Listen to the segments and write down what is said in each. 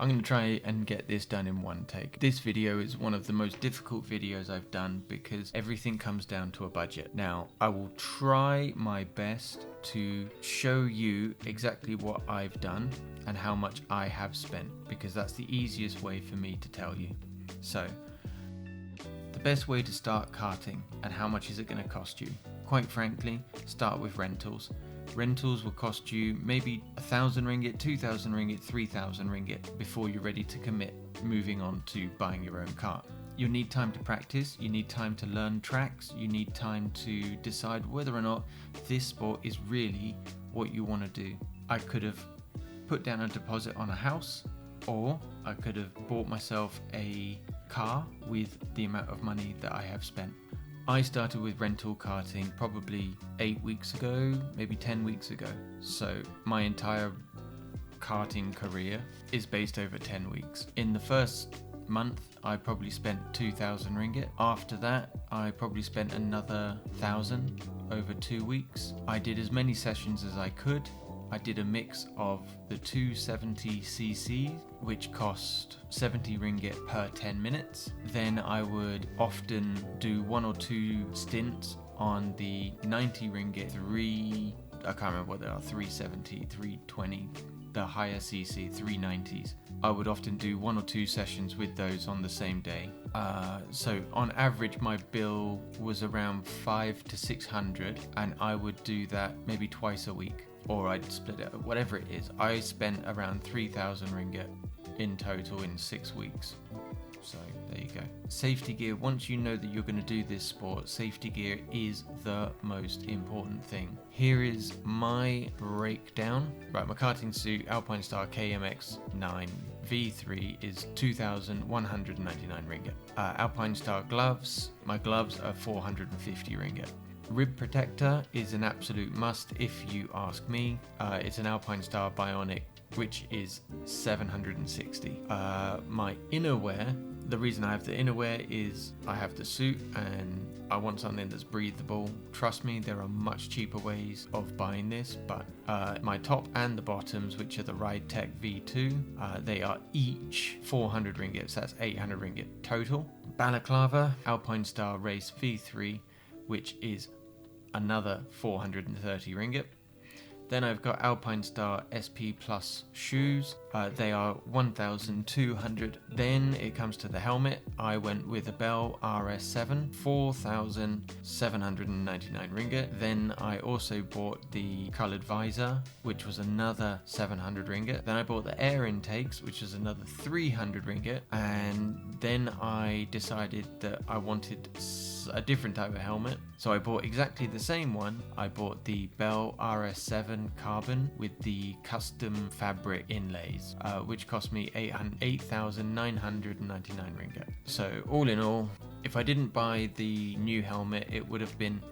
I'm going to try and get this done in one take. This video is one of the most difficult videos I've done because everything comes down to a budget. Now, I will try my best to show you exactly what I've done and how much I have spent, because that's the easiest way for me to tell you. So, the best way to start karting and how much is it going to cost you? Quite frankly, start with rentals. Rentals will cost you maybe 1,000 ringgit, 2,000 ringgit, 3,000 ringgit before you're ready to commit moving on to buying your own car. You'll need time to practice, you need time to learn tracks, you need time to decide whether or not this sport is really what you want to do. I could have put down a deposit on a house, or I could have bought myself a car with the amount of money that I have spent. I started with rental karting probably 8 weeks ago, maybe 10 weeks ago. So my entire karting career is based over 10 weeks. In the first month, I probably spent 2,000 ringgit. After that, I probably spent another 1,000 over 2 weeks. I did as many sessions as I could. I did a mix of the 270cc, which cost 70 ringgit per 10 minutes. Then I would often do 1 or 2 stints on the 90 ringgit, I can't remember what they are, 370, 320, the higher cc, 390s. I would often do 1 or 2 sessions with those on the same day. So on average, my bill was around 500 to 600, and I would do that maybe twice a week. Or I'd split it, whatever it is. I spent around 3,000 ringgit in total in 6 weeks. So there you go. Safety gear, once you know that you're going to do this sport, safety gear is the most important thing. Here is my breakdown. Right, my karting suit, Alpine Star KMX9 V3 is 2,199 ringgit. Alpine Star gloves, my gloves are 450 ringgit. Rib protector is an absolute must if you ask me. It's an Alpine Star Bionic, which is 760. My innerwear, the reason I have the innerwear is I have the suit and I want something that's breathable. Trust me, there are much cheaper ways of buying this, but my top and the bottoms, which are the Ride Tech V2, they are each 400 ringgit, so that's 800 ringgit total. Balaclava, Alpine Star Race V3, which is another 430 ringgit. Then I've got Alpine Star SP Plus shoes. They are 1,200. Then it comes to the helmet. I went with a Bell RS7, 4,799 ringgit. Then I also bought the coloured visor, which was another 700 ringgit. Then I bought the air intakes, which is another 300 ringgit. And then I decided that I wanted a different type of helmet. So I bought exactly the same one. I bought the Bell RS7 carbon with the custom fabric inlays, which cost me 8,999 ringgit. So all in all, if I didn't buy the new helmet, it would have been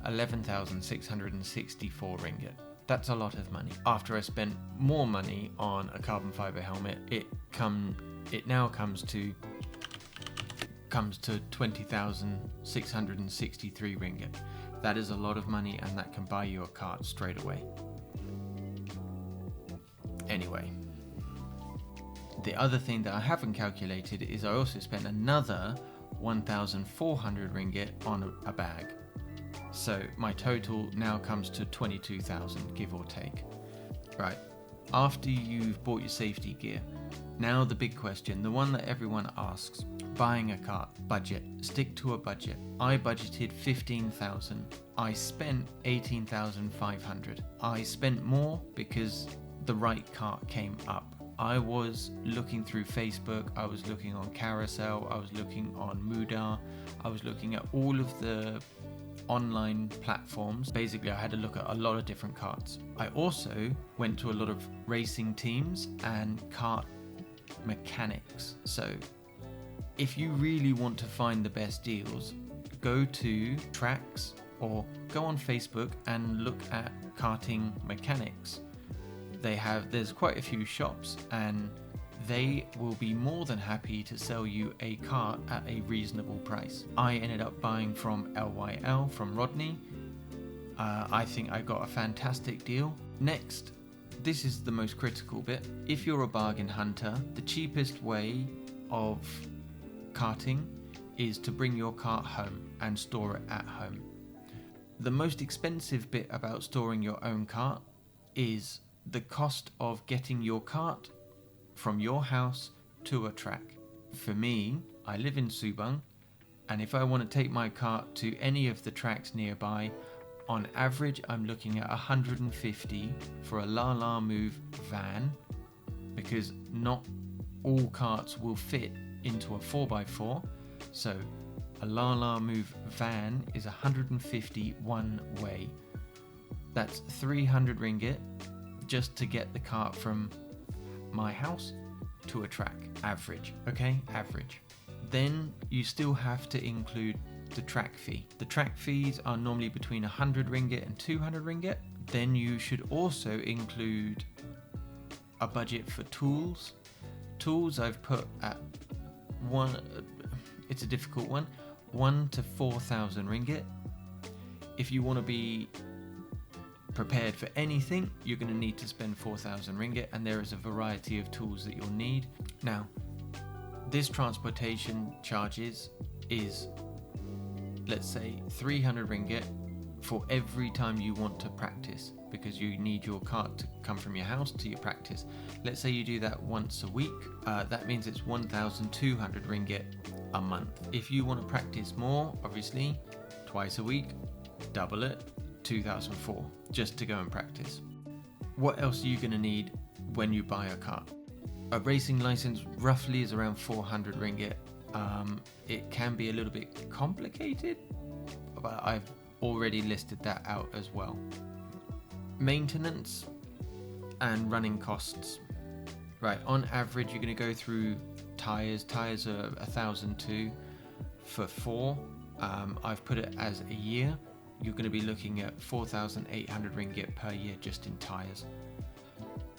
11,664 ringgit. That's a lot of money. After I spent more money on a carbon fiber helmet, it now comes to 20,663 ringgit. That is a lot of money, and that can buy you a kart straight away. Anyway, the other thing that I haven't calculated is I also spent another 1,400 ringgit on a bag. So my total now comes to 22,000, give or take. Right, after you've bought your safety gear, now the big question, the one that everyone asks, buying a kart, budget, stick to a budget. I budgeted 15,000. I spent 18,500. I spent more because the right kart came up. I was looking through Facebook, I was looking on Carousel, I was looking on Muda, I was looking at all of the online platforms. Basically, I had to look at a lot of different karts. I also went to a lot of racing teams and kart mechanics. So if you really want to find the best deals, go to tracks or go on Facebook and look at karting mechanics. There's quite a few shops, and they will be more than happy to sell you a kart at a reasonable price. I ended up buying from LYL, from Rodney. I think I got a fantastic deal. Next, this is the most critical bit. If you're a bargain hunter, the cheapest way of karting is to bring your kart home and store it at home. The most expensive bit about storing your own kart is the cost of getting your kart from your house to a track. For me, I live in Subang, and if I want to take my kart to any of the tracks nearby, on average I'm looking at 150 for a La La Move van, because not all karts will fit into a 4x4, so a La La Move van is 150 one way. That's 300 ringgit just to get the kart from my house to a track. Average, okay? Average. Then you still have to include the track fee. The track fees are normally between 100 ringgit and 200 ringgit. Then you should also include a budget for tools. Tools I've put at it's a difficult one, 1 to 4,000 ringgit. If you want to be prepared for anything, you're going to need to spend 4,000 ringgit, and there is a variety of tools that you'll need. Now, this transportation charges is, let's say, 300 ringgit for every time you want to practice, because you need your kart to come from your house to your practice. Let's say you do that once a week, that means it's 1,200 ringgit a month. If you want to practice more, obviously, twice a week, double it, 2,004 just to go and practice. What else are you going to need when you buy a kart? A racing license roughly is around 400 ringgit. It can be a little bit complicated, but I've already listed that out as well. Maintenance and running costs. Right, on average you're going to go through tyres. Tyres are 1,002 for 4. I've put it as a year. You're going to be looking at 4,800 ringgit per year just in tyres.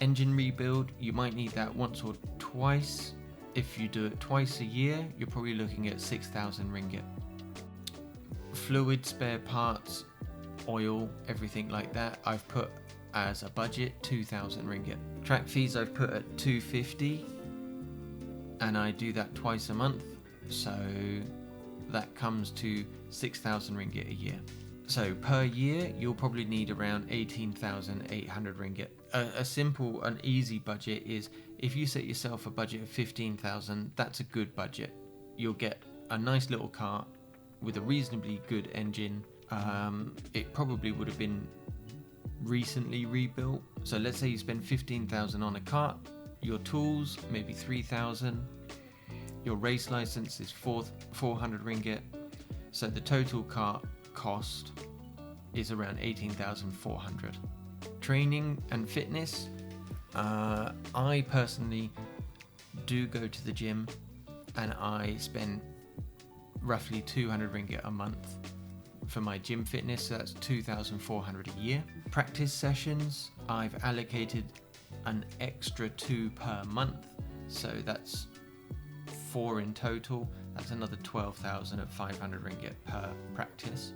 Engine rebuild, you might need that once or twice. If you do it twice a year, you're probably looking at 6,000 ringgit. Fluid, spare parts, oil, everything like that, I've put as a budget 2,000 ringgit. Track fees I've put at 250, and I do that twice a month, so that comes to 6,000 ringgit a year. So per year, you'll probably need around 18,800 ringgit. A simple and easy budget is, if you set yourself a budget of 15,000, that's a good budget. You'll get a nice little kart with a reasonably good engine. It probably would have been recently rebuilt. So let's say you spend 15,000 on a kart, your tools, maybe 3,000. Your race license is 400 ringgit. So the total kart cost is around 18,400. Training and fitness, I personally do go to the gym, and I spend roughly 200 ringgit a month for my gym fitness, so that's 2,400 a year. Practice sessions, I've allocated an extra 2 per month, so that's 4 in total. That's another 12,500 ringgit per practice.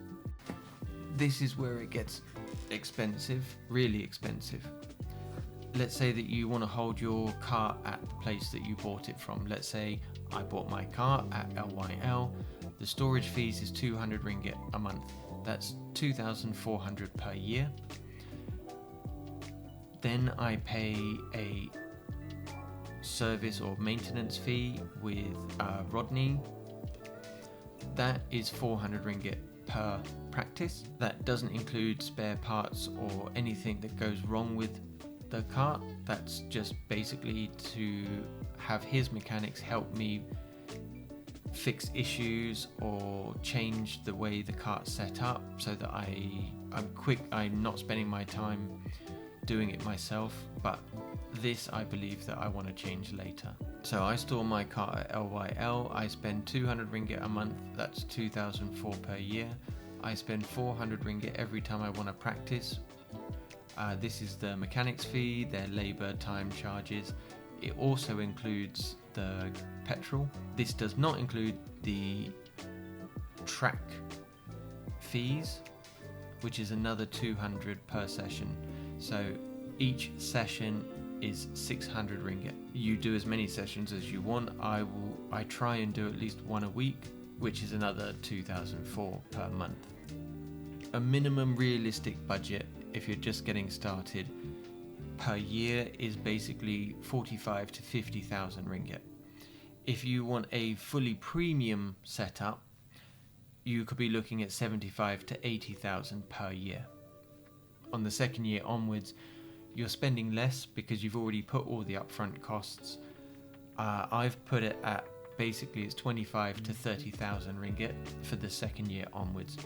This is where it gets expensive, really expensive. Let's say that you want to hold your kart at the place that you bought it from. Let's say I bought my kart at LYL. The storage fees is 200 ringgit a month. That's 2,400 per year. Then I pay a service or maintenance fee with Rodney. That is 400 ringgit per practice. That doesn't include spare parts or anything that goes wrong with the kart. That's just basically to have his mechanics help me fix issues or change the way the kart's set up, so that I'm quick, I'm not spending my time doing it myself. But this, I believe that I want to change later. So I store my kart at LYL. I spend 200 ringgit a month. That's 2,004 per year. I spend 400 ringgit every time I want to practice. This is the mechanics fee, their labour time charges. It also includes the petrol. This does not include the track fees, which is another 200 per session. So Each session is 600 ringgit. You do as many sessions as you want. I try and do at least one a week, which is another 2004 per month. A minimum realistic budget if you're just getting started per year is basically 45 to 50,000 ringgit. If you want a fully premium setup, you could be looking at 75 to 80,000 per year. On the second year onwards, you're spending less because you've already put all the upfront costs. I've put it at basically it's 25 to 30,000 ringgit for the second year onwards.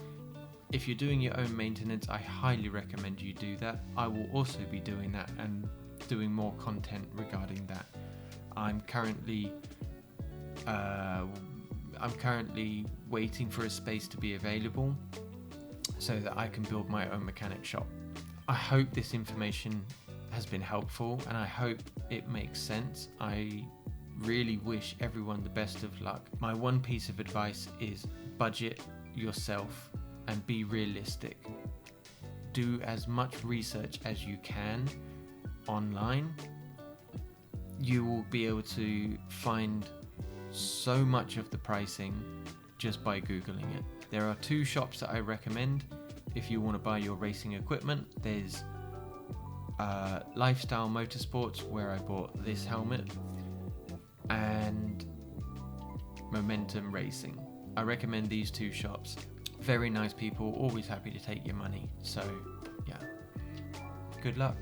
If you're doing your own maintenance, I highly recommend you do that. I will also be doing that and doing more content regarding that. I'm currently waiting for a space to be available so that I can build my own mechanic shop. I hope this information has been helpful and I hope it makes sense. I really wish everyone the best of luck. My one piece of advice is budget yourself and be realistic. Do as much research as you can online. You will be able to find so much of the pricing just by Googling it. There are two shops that I recommend if you want to buy your racing equipment. There's Lifestyle Motorsports, where I bought this helmet, and Momentum Racing. I recommend these two shops. Very nice people, always happy to take your money. So yeah, good luck.